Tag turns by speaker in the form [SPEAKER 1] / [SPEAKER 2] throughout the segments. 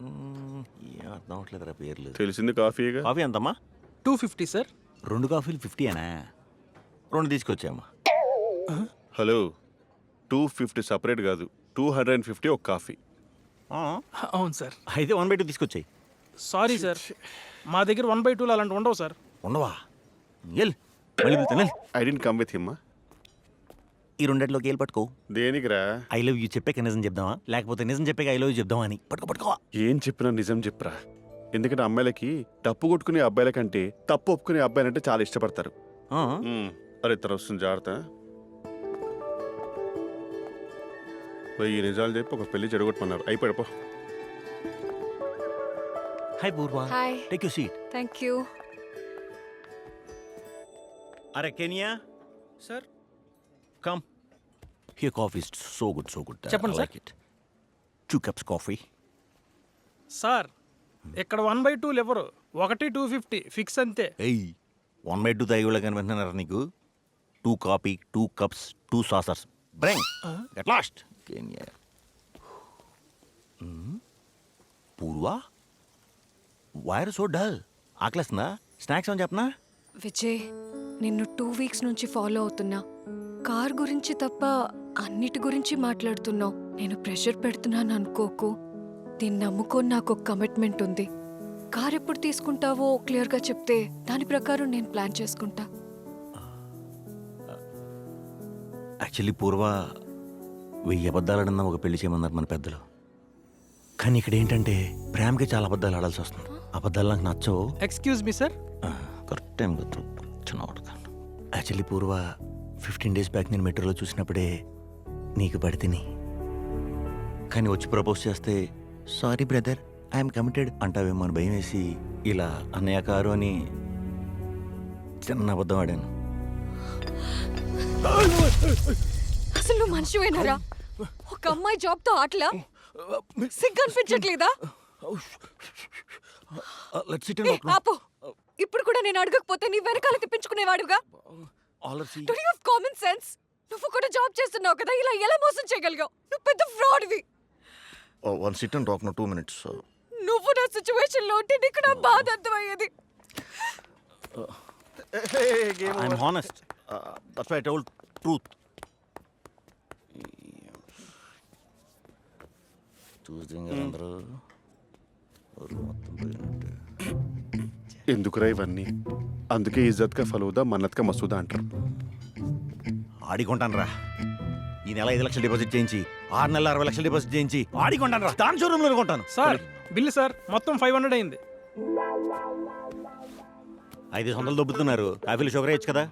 [SPEAKER 1] ఏం అర్థం అవట్లేదురా పేర్లు.
[SPEAKER 2] తెలిసింది కాఫీగా.
[SPEAKER 1] కాఫీ ఎంతమ్మా?
[SPEAKER 3] 250 సార్.
[SPEAKER 1] 2 కాఫీలు 50 అనా? 2 తీసుకొచ్చామ్మా.
[SPEAKER 2] హలో, 250 సపరేట్ కాదు, 250 ఒక కాఫీ.
[SPEAKER 3] అవును సార్.
[SPEAKER 1] అయితే 1/2 తీసుకొచ్చాయి.
[SPEAKER 3] సారీ సార్, మా దగ్గర 1/2 అలాంటి ఉండవు సార్.
[SPEAKER 1] ఉండవా? ఎల్ మళ్ళీ వెళ్తాను.
[SPEAKER 2] I don't come with him.
[SPEAKER 1] ఈ రెండిట్లోకి వెళ్ళి పట్టుకో.
[SPEAKER 2] దేనికిరా?
[SPEAKER 1] ఐ లవ్ యూ చెప్పాక నిజం చెప్దామా, లేకపోతే నిజం చెప్పాక ఐ లవ్ యూ చెప్దామా అని. పట్టుకో.
[SPEAKER 2] ఏం చెప్పినా నిజం చెప్పురా. ఎందుకంటే అమ్మాయిలకి తప్పు కొట్టుకునే అబ్బాయిల కంటే తప్పు ఒప్పుకునే అబ్బాయిలంటే చాలా ఇష్టపడతారు. అరే తర వస్తుంది, జాగ్రత్త. ఈ నిజాలు చెప్పి ఒక పెళ్లి చెడగొట్టమన్నారు. అయిపోయాడు.
[SPEAKER 1] Hi Purva.
[SPEAKER 4] Hi.
[SPEAKER 1] Take you seat.
[SPEAKER 4] Thank you.
[SPEAKER 1] అరే Kenya
[SPEAKER 3] sir.
[SPEAKER 1] Come here. Coffee is so good.
[SPEAKER 3] చెప్పండి సార్.
[SPEAKER 1] 2 cups coffee.
[SPEAKER 3] సార్ ఇక్కడ 1/2 ఇవ్వరు, 250 ఫిక్స్ అంతే.
[SPEAKER 1] ఏయ్ 1/2 తాగిళ్ళ కనిపిస్తున్నారా నీకు? 2 coffee, 2 cups, 2 saucers. Bring. At last. Kenya. Purva, why are you so dull? ఆకలేస్తుందా? Snacks అని చెప్పనా?
[SPEAKER 4] విజయ్, నిన్ను 2 weeks నుంచి ఫాలో అవుతున్నా. కార్ గురించి తప్ప అన్నిటి గురించి మాట్లాడుతున్నావు. నేను ప్రెషర్ పెడుతున్నాను అనుకోకు. దీన్ని నమ్ముకొని నాకు ఒక కమిట్మెంట్ ఉంది. కార్ ఎప్పుడు తీసుకుంటావో క్లియర్గా చెప్తే దాని ప్రకారం నేను ప్లాన్ చేసుకుంటా.
[SPEAKER 1] యాక్చువల్లీ పూర్వ 1000 అబద్ధాలు ఆడన్నా ఒక పెళ్లి చేయమన్నారు మన పెద్దలు. కానీ ఇక్కడ ఏంటంటే ప్రేమకి చాలా అబద్ధాలు ఆడాల్సి వస్తుంది. అబద్ధాలు నాకు నచ్చవు.
[SPEAKER 3] Excuse me sir.
[SPEAKER 1] Correct time actually పూర్వ 15 days బ్యాక్ నేను మెట్రోలో చూసినప్పుడే నీకు పడితిని. కానీ వచ్చి ప్రపోజ్ చేస్తే సారీ బ్రదర్ ఐఎమ్ కమిటెడ్ అంటావేమో అని భయం వేసి ఇలా అన్నయ్య కారు అని చిన్న అబద్ధం ఆడాను.
[SPEAKER 4] అసలు నువ్వు మనిషివేనారా? ఒక అమ్మాయి జాబ్తో ఆటలా? సిగ్గు అనిపించట్లేదా? ఆపు. ఇప్పుడు కూడా నేను అడగకపోతే నీ వెనకాల తిప్పించుకునేవాడుగా. Do you have common sense? నువ్వు కూడా జాబ్ చేస్తున్నావు కదా, ఇలా ఎలా మోసం చేయగలిగావు? నువ్వు పెద్ద ఫ్రాడ్వి.
[SPEAKER 1] One sit and talk, no 2 minutes.
[SPEAKER 4] నువ్వు నా సిచ్యువేషన్ లో ఉంటే నీకు నా బాధ అర్థమయ్యేది.
[SPEAKER 1] I'm honest. That's why I told truth.
[SPEAKER 2] ఎందుకురా ఇవన్నీ? అందుకే ఇజ్జత్ కా ఫలూదా మన్నత్ కా మసూదా అంటారు.
[SPEAKER 1] ఆడికొంటాను రా. ఈ నెల 5 లక్షలు డిపాజిట్ చేయించి 6 నెలల 60 లక్షలు డిపాజిట్ చేయించి ఆడికొంటాను రా. దాని షోరూమ్ లో కొంటాను.
[SPEAKER 3] సార్ బిల్లు సార్ మొత్తం 500 అయింది.
[SPEAKER 1] 500 దొబ్బుతున్నారు. కాఫీలు షుగర్ వేయచ్చు కదా.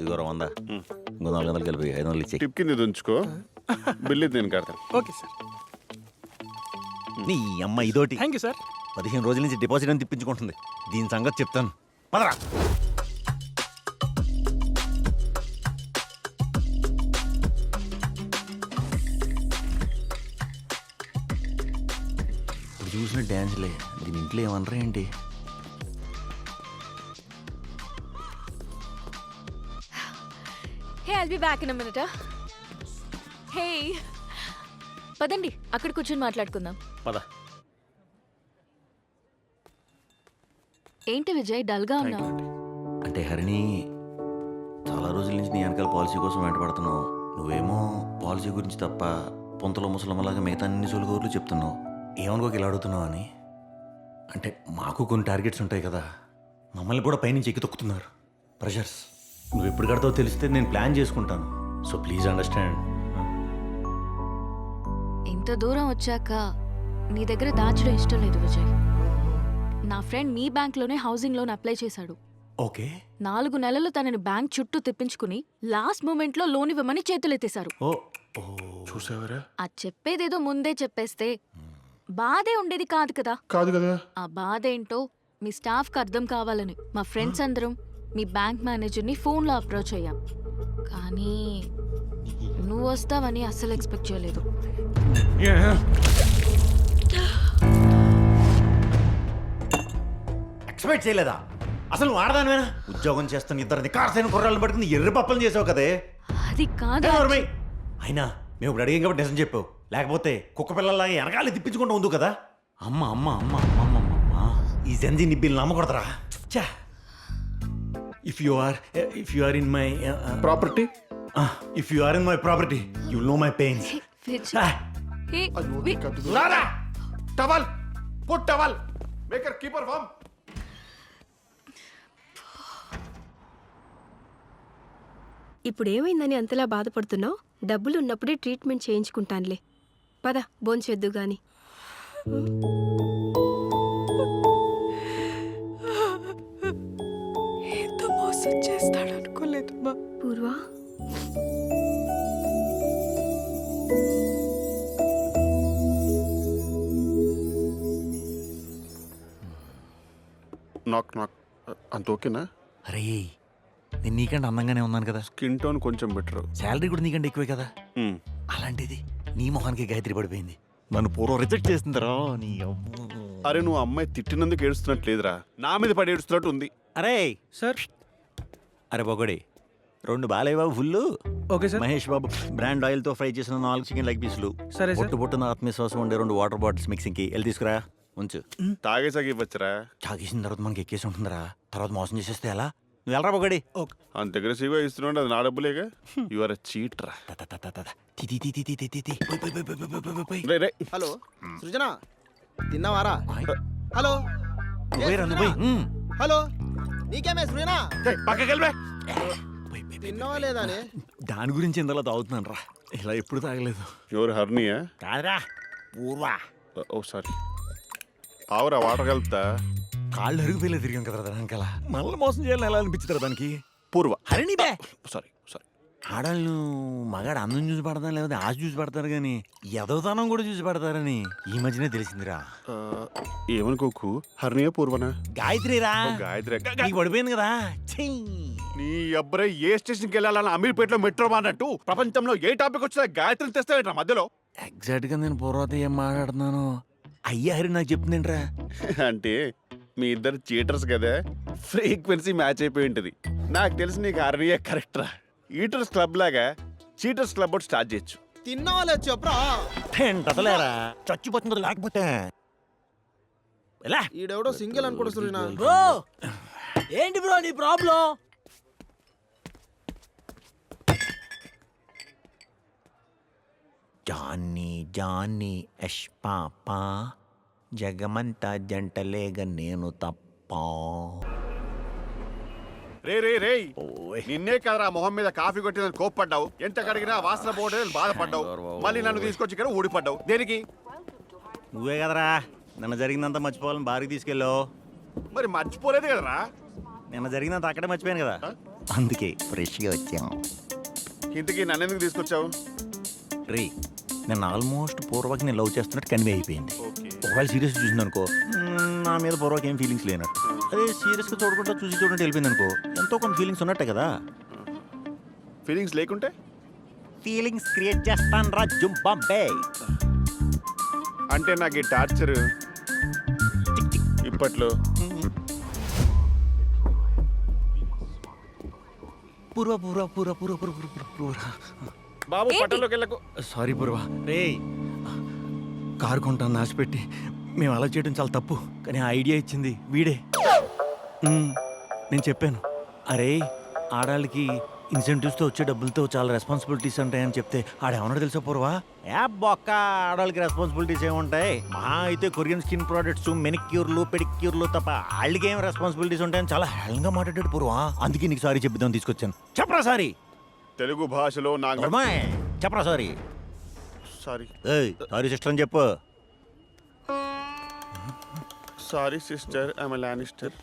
[SPEAKER 1] ఇదిగో 100. ఇంకో 400 కలిపి 500 ఇచ్చి
[SPEAKER 2] టిప్ కింద ఉంచుకో. బిల్లు నేను కడతాను.
[SPEAKER 3] Okay sir.
[SPEAKER 1] నీ అమ్మ ఇదోటి.
[SPEAKER 3] Thank you sir.
[SPEAKER 1] 15 రోజుల నుంచి డిపాజిట్ అని తిప్పించుకుంటుంది. దీని సంగతి చెప్తాను. పదరా. ఇప్పుడు చూసిన డ్యాన్స్లే దీని ఇంట్లో ఏమనరా ఏంటి?
[SPEAKER 5] Hey, I'll be back in a minute. Hey. పదండి అక్కడ కూర్చొని మాట్లాడుకుందాం.
[SPEAKER 1] పద.
[SPEAKER 5] ఏంటి విజయ్ డల్గా ఉన్నావు?
[SPEAKER 1] అంటే హరిణి, చాలా రోజుల నుంచి నీ వెనకాల పాలసీ కోసం వెంటపడుతున్నావు. నువ్వేమో పాలసీ గురించి తప్ప పొంతలో ముసలమ్మలాగా మిగతా అన్ని సొలుగోర్లు చెప్తున్నావు. ఏమనుకోక ఇలా అడుగుతున్నావు అని. అంటే మాకు కొన్ని టార్గెట్స్ ఉంటాయి కదా. మమ్మల్ని కూడా పైనుంచి ఎక్కి తొక్కుతున్నారు. ప్రెషర్స్. నువ్వు ఎప్పుడు కడతావో తెలిస్తే నేను ప్లాన్ చేసుకుంటాను. So please understand.
[SPEAKER 5] ఇంత దూరం వచ్చాక నీ దగ్గర దాచడం ఇష్టం లేదు విజయ్. నా ఫ్రెండ్ మీ బ్యాంక్లోనే హౌసింగ్ లోన్ అప్లై చేశాడు.
[SPEAKER 1] ఓకే.
[SPEAKER 5] 4 నెలలు తనని బ్యాంక్ చుట్టూ తిప్పించుకుని లాస్ట్ మూమెంట్ లో లోన్ ఇవ్వమని చేతులెత్తేశారు.
[SPEAKER 2] చూసావరా?
[SPEAKER 5] ఆ చెప్పేదేదో ముందే చెప్పేస్తే బాధే ఉండేది కాదు కదా. ఆ బాధ ఏంటో మీ స్టాఫ్ కి అర్థం కావాలని మా ఫ్రెండ్స్ అందరం మీ బ్యాంక్ మేనేజర్ని ఫోన్లో అప్రోచ్ అయ్యాం. కానీ నువ్వు వస్తావని అస్సలు ఎక్స్పెక్ట్ చేయలేదు.
[SPEAKER 1] ఎక్స్పెక్ట్ చేయలేదా? అసలు నువ్వు ఆడదానివేనా? ఉద్యోగం చేస్తున్న 2 నికార్సైన కుర్రాళ్ళని పట్టుకుని ఎర్రి పప్పలు చేసావు కదే.
[SPEAKER 5] అది కాదు.
[SPEAKER 1] అయినా మేము ఇప్పుడు అడిగాం కాబట్టి నిజం చెప్పావు, లేకపోతే కుక్క పిల్లలాగా వెనకాల తిప్పించుకుంటూ ఉంది కదా. అమ్మ అమ్మ అమ్మ అమ్మ అమ్మ అమ్మ ఈ జంజీ నిబ్బిల్ని నమ్మకూడదురా. చా if you are in my
[SPEAKER 2] property
[SPEAKER 1] if you are in my property you know my pains.
[SPEAKER 5] Hey,
[SPEAKER 2] రారా towel put towel maker keeper farm.
[SPEAKER 6] ఇప్పుడు ఏమైందని అంతలా బాధపడుతున్నావు? డబ్బులు ఉన్నప్పుడే ట్రీట్మెంట్ చేయించుకుంటానులే. పద భోంచేద్దు గాని.
[SPEAKER 4] ఎంత మోసం చేస్తాడు అనుకోలేదమ్మా.
[SPEAKER 6] పూర్వా,
[SPEAKER 2] నాక్ నాక్ అంత ఓకేనా?
[SPEAKER 1] అరే నేను నీకంటే అందంగానే ఉన్నాను కదా,
[SPEAKER 2] స్కిన్ టోన్ కొంచెం బెటర్.
[SPEAKER 1] శాలరీ కూడా నీకంటే ఎక్కువే కదా. అలాంటిది నీ మొహానికి గాయత్రి పడిపోయింది. నన్ను పూర్వం రిజెక్ట్ చేసిందిరా నీ అమ్మ.
[SPEAKER 2] అరే నువ్వు అమ్మాయి తిట్టినందుకు ఏడుస్తున్నట్టు లేదురా, నా మీద పడి ఏడుస్తున్నట్టు ఉంది.
[SPEAKER 1] అరే
[SPEAKER 3] సార్.
[SPEAKER 1] అరే పొగడి 2 Balayya Babu full,
[SPEAKER 3] okay sir.
[SPEAKER 1] Mahesh Babu brand oil తో ఫ్రై చేసిన 4 చికెన్ లెగ్ పీసులు,
[SPEAKER 3] సరే సార్.
[SPEAKER 1] పొట్టు పొట్టున ఆత్మవిశ్వాసం ఉండే 2 వాటర్ బాటిల్స్ మిక్సింగ్ కి వెళ్ళి తీసుకురా ఉంచు.
[SPEAKER 2] తాగేసాకి ఇవ్వచ్చురా.
[SPEAKER 1] తాగేసిన తర్వాత మనకి ఎక్కేసి ఉంటుందిరా, తర్వాత మోసం చేసేస్తే ఎలా? నువ్వు వెళ్ళరా పొగడి.
[SPEAKER 2] అంత అగ్రెసివ్గా ఇస్తున్నాడు, అది నా డబ్బులేగా. యు ఆర్ ఎ చీట్రా. రే రే
[SPEAKER 7] హలో సృజన, తిన్నావారా? హలో హలో, నీకేమే సృజన?
[SPEAKER 2] పక్కకి వెళ్ళే.
[SPEAKER 7] తిన్నావా లేదా అని?
[SPEAKER 1] దాని గురించి ఇందులో తాగుతున్నాను రా, ఇలా ఎప్పుడు తాగలేదు.
[SPEAKER 2] ఎవరు హర్నియా?
[SPEAKER 1] కాదురా పూర్వా.
[SPEAKER 2] ఓ సారీ. ఆవురా వాటర్ కలుపుతా.
[SPEAKER 1] కాళ్ళు అరుగుపోయేలా తిరిగాం కదా దానికి, అలా మనల్ని మోసం చేయాలని ఎలా అనిపించారు దానికి.
[SPEAKER 2] పూర్వ.
[SPEAKER 1] హరిణి బే.
[SPEAKER 2] Sorry sorry.
[SPEAKER 1] ఆడళ్ళు మగాడు అందం చూసి పడతాను, లేకపోతే ఆశ చూసి పడతారు, కానీ ఎదవతనం కూడా చూసి పడతారని ఈ మధ్యనే తెలిసిందిరా.
[SPEAKER 2] ఏమనుకోకు, హర్నియా పూర్వనా?
[SPEAKER 1] గాయత్రిరా.
[SPEAKER 2] ఓ, గాయత్రి.
[SPEAKER 1] నీకు పడిపోయింది కదా. ఛీ.
[SPEAKER 2] నీ అబ్బరే ఏ స్టేషన్కి వెళ్ళాలని అమీర్పేటలో మెట్రో అన్నట్టు ప్రపంచంలో ఏ టాపిక్ వచ్చినా గాయత్రిని తెస్తావేంట్రా మధ్యలో?
[SPEAKER 1] ఎగ్జాక్ట్ గా నేను పూర్వత ఏం మాట్లాడుతున్నాను అయ్యా హరి నాకు చెప్తుందేంట్రా.
[SPEAKER 2] అంటే మీ ఇద్దరు చీటర్స్ కదా, ఫ్రీక్వెన్సీ మ్యాచ్ అయిపోయి ఉంటుంది. నాకు తెలిసి నీకు హర్నియా కరెక్ట్ రా. ఈటర్స్ క్లబ్ లాగా చీటర్స్ క్లబ్ ఒకటి స్టార్ట్ చేయొచ్చు.
[SPEAKER 7] తిన్నావా లేదు చెప్పరా?
[SPEAKER 1] తింటలేరా చచ్చిపోతుంది లేకపోతే.
[SPEAKER 7] ఈడెవడో సింగిల్ అనుకోడు సృజన.
[SPEAKER 3] బ్రో ఏంటి బ్రో నీ ప్రాబ్లం?
[SPEAKER 1] జాన్ని జాన్ని యష్ పాపా జగమంతా జంటలేగా నేను తప్ప.
[SPEAKER 2] రే రే రే,
[SPEAKER 1] ఓయ్.
[SPEAKER 2] నిన్నే కదరా మొహం మీద కాఫీ కొట్టిందని కోప్పడ్డావు. ఎంత కడిగినా వాసన పోవడం బాధపడ్డావు. మళ్ళీ నన్ను తీసుకొచ్చి ఇక్కడ ఊడిపడ్డావు. దేనికి?
[SPEAKER 1] నువ్వే కదరా నిన్న జరిగిందంతా మర్చిపోవాలని బారికి తీసుకెళ్ళావు.
[SPEAKER 2] మరి మర్చిపోలేదు కదరా.
[SPEAKER 1] నిన్న జరిగిందంతా అక్కడే మర్చిపోయాను కదా, అందుకే ఫ్రెష్గా వచ్చాం.
[SPEAKER 2] ఇంతకీ నన్ను ఎందుకు తీసుకొచ్చావు?
[SPEAKER 1] రే నేను ఆల్మోస్ట్ పూర్వకి నేను లవ్ చేస్తున్నట్టు కన్వే అయిపోయింది.
[SPEAKER 2] ఓకే.
[SPEAKER 1] ఒకవేళ సీరియస్ చూసింది అనుకో, నా మీద పూర్వకి ఏం ఫీలింగ్స్ లేనట్టు. అదే సీరియస్గా చూడకుండా చూడండి వెళ్ళిపోయింది అనుకో, ఎంతో కొంత ఫీలింగ్స్ ఉన్నట్టే కదా.
[SPEAKER 2] ఫీలింగ్స్ లేకుంటే?
[SPEAKER 1] ఫీలింగ్స్ క్రియేట్ చేస్తాను రా జుంబాంబే.
[SPEAKER 2] అంటే నాకు ఈ టార్చర్ ఇప్పట్లో.
[SPEAKER 1] పూర్వ పూర్వ పూర్వ పూర్వ పూర్వ పూర్వ పూర్వ
[SPEAKER 2] బాబు పట్టణంలోకి వెళ్ళకు.
[SPEAKER 1] సారీ పూర్వ. రే కారు కొంటాను నాశపెట్టి మేము అలా చేయడం చాలా తప్పు, కానీ ఆ ఐడియా ఇచ్చింది వీడే. నేను చెప్పాను, అరే ఆడాళ్ళకి ఇన్సెంటివ్స్తో వచ్చే డబ్బులతో చాలా రెస్పాన్సిబిలిటీస్ ఉంటాయని చెప్తే ఆడేమన్నాడు తెలుసా పూర్వా? ఏ బొక్క, ఆడవాళ్ళకి రెస్పాన్సిబిలిటీస్ ఏముంటాయి, మహా అయితే కొరియన్ స్కిన్ ప్రోడక్ట్స్, మెనిక్యూర్లు, పెడిక్యూర్లు తప్ప వాళ్ళకి ఏం రెస్పాన్సిబిలిటీస్ ఉంటాయని చాలా హెల్గా మాట్లాడాడు పూర్వా. అందుకే నీకు సారీ చెప్దాం తీసుకొచ్చాను. చెప్పరా సారీ.
[SPEAKER 2] తెలుగు భాషలో నాకు
[SPEAKER 1] చెప్పరా సారీ.
[SPEAKER 2] సారీ
[SPEAKER 1] సారీ సిస్టర్ అని చెప్పు.
[SPEAKER 2] Sorry sister, I'm Lannister.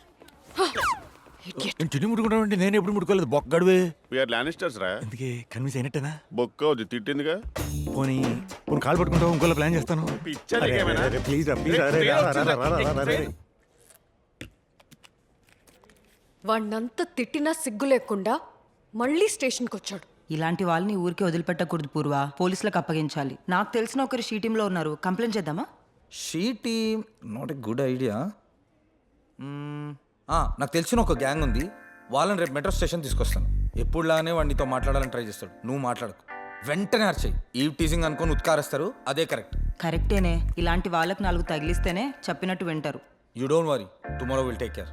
[SPEAKER 1] చున్ని ముడుకుంటానంటే నేను ఎప్పుడు ముడుకోలేదు, బొక్కడువే.
[SPEAKER 2] వీఆర్ లానిస్టర్స్ రా.
[SPEAKER 1] అందుకే కన్విన్స్ అయినట్టేనా?
[SPEAKER 2] బొక్క అవుతుంది, తిట్టిందిగా.
[SPEAKER 1] పోనీ పోనీ కాల్ పట్టుకుంటావు, ఇంకోలా ప్లాన్ చేస్తాను.
[SPEAKER 2] పిచ్చర్ నీకేమైనా?
[SPEAKER 1] ప్లీజ్
[SPEAKER 4] వాణ్ణంతా తిట్టినా సిగ్గు లేకుండా మళ్ళీ స్టేషన్కి వచ్చాడు.
[SPEAKER 8] ఇలాంటి వాళ్ళని ఊరికే వదిలిపెట్టకూడదు పూర్వ, పోలీసులకు అప్పగించాలి. నాకు తెలిసిన ఒకరు షీ టీంలో ఉన్నారు, కంప్లైంట్ చేద్దామా?
[SPEAKER 9] She team not a good idea. నాకు తెలిసిన ఒక గ్యాంగ్ ఉంది, వాళ్ళని రేపు మెట్రో స్టేషన్ తీసుకొస్తాను. ఎప్పుడులానే వాడినితో మాట్లాడాలని ట్రై చేస్తాడు, నువ్వు మాట్లాడకు. వెంటనే అరిచేయి ఈ టీజింగ్ అనుకొని ఉత్కారేస్తారు అదే కరెక్ట్.
[SPEAKER 8] కరెక్టేనే, ఇలాంటి వాళ్ళకి 4 తగిలిస్తేనే చెప్పినట్టు వింటారు.
[SPEAKER 9] You don't worry, tomorrow will take care.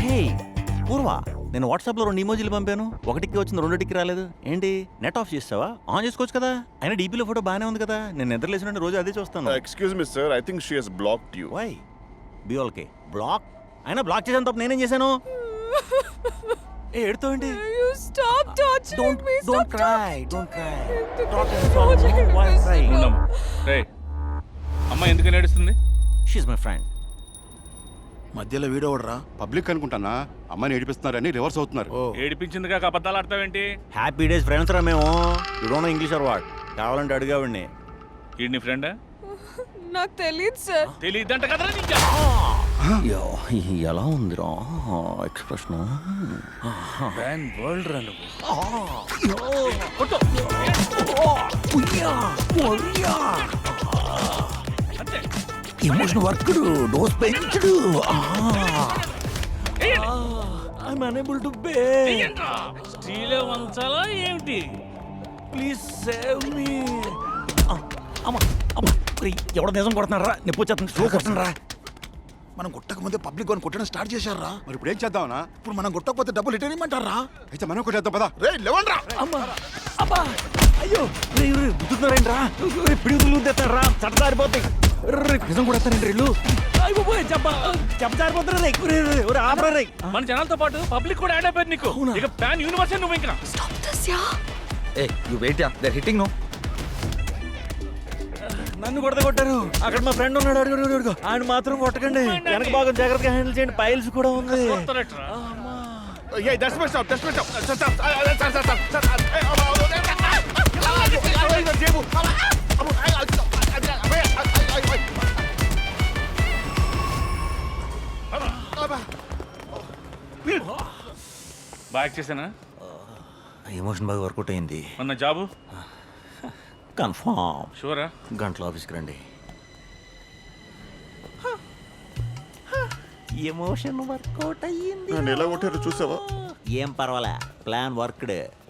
[SPEAKER 1] Hey Purva, నేను వాట్సాప్లో 2 ఇమోజీలు పంపాను. ఒకటికి వచ్చింది, రెండోటికి రాలేదు. ఏంటి నెట్ ఆఫ్ చేస్తావా? ఆన్ చేసుకోవచ్చు కదా. అయినా డీపీలో ఫోటో బాగానే ఉంది కదా. నేను నిద్రలేసిన రోజు అదే చూస్తాను.
[SPEAKER 2] Excuse me sir, I think she has blocked you.
[SPEAKER 1] Why బిఓల్కే బ్లాక్? అయినా బ్లాక్ చేసాను తప్ప నేనేం చేశాను? ఏ ఎడుతావేంటి? Don't cry.
[SPEAKER 10] రే అమ్మ ఎందుకు నడుస్తుంది?
[SPEAKER 1] She's my friend.
[SPEAKER 2] మధ్యలో వీడోడరా పబ్లిక్ అనుకుంటానా అమ్మాయిని ఏడిపిస్తున్నారని రివర్స్ అవుతున్నారు.
[SPEAKER 10] ఏడిపించింది కాక అబద్ధాలు ఆడతావేంటి?
[SPEAKER 1] హ్యాపీ డేస్ ఫ్రెండ్స్ రా మేము. You don't know English are what? కావాలంటే అడిగావండి.
[SPEAKER 10] ఈడు నీ ఫ్రెండా?
[SPEAKER 4] నాకు తెలియదు సార్.
[SPEAKER 10] తెలియదంట కదరా నీకు.
[SPEAKER 1] ఎలా ఉందిరా ఎక్స్ప్రెషన్?
[SPEAKER 10] వరల్డ్ రా నువ్వు. అంతే.
[SPEAKER 1] ఎమోషన్ వర్క్డ్, డోస్ పెంచుడు. ఐఎమ్ అనేబుల్ టు బే.
[SPEAKER 10] స్టీలే వంచాలా ఏమిటి?
[SPEAKER 1] Please save me. అమ్మా అమ్మా, ఎవడ నిజం కొడుతున్నారా? నొప్పి వచ్చేస్తుంది, స్లో కొట్టండి రా.
[SPEAKER 11] మనం కొట్టక ముందే పబ్లిక్ వన్ కొట్టడం స్టార్ట్ చేశారా?
[SPEAKER 2] మరి ఇప్పుడు ఏం చేద్దామనా?
[SPEAKER 11] ఇప్పుడు మనం కొట్టకపోతే డబ్బులు రిటర్న్ ఇమ్మంటారా?
[SPEAKER 2] అయితే మనం కొట్టేద్దాం పదా. రే లేవండ్రా.
[SPEAKER 1] అమ్మా అబ్బా అయ్యో, గుర్తున్నారేంట్రా? పిడుగులు తెస్తారా? చట్టసారిపోతాయి. నిజం కూడా వస్తారండి వీళ్ళు. అయిపోయి చెప్పసారిపోతారా? ఆపరా రే.
[SPEAKER 10] మన జనాలతో పాటు పబ్లిక్ కూడా యాడ్ అయిపోయింది నీకు. ఇక ప్యాన్ యూనివర్సల్ నువ్వు ఇంకా.
[SPEAKER 9] ఏ యూ వెయిట్ యా, దే హిట్టింగ్ నో.
[SPEAKER 1] నన్ను కొట్టారు. అక్కడ మా ఫ్రెండ్ ఉన్నాడు, అడుగు. ఆయన మాత్రం కొట్టకండి. వెనక బాగా జాగ్రత్తగా హ్యాండిల్ చేయండి. పైల్స్ కూడా ఉంది.
[SPEAKER 2] Yeah, that's my stop. Stop.
[SPEAKER 10] బాగా చేసానా?
[SPEAKER 1] ఎమోషన్ బాగా వర్కౌట్ అయింది.
[SPEAKER 10] మొన్న జాబు
[SPEAKER 1] కన్ఫర్మ్.
[SPEAKER 10] షూరా?
[SPEAKER 1] గంటల ఆఫీస్కి రండి. ఎమోషన్ వర్కౌట్ అయ్యింది.
[SPEAKER 2] నన్ను ఎలా కొట్టారో చూసావా?
[SPEAKER 1] ఏం పర్వాలే, ప్లాన్ వర్క్డ్.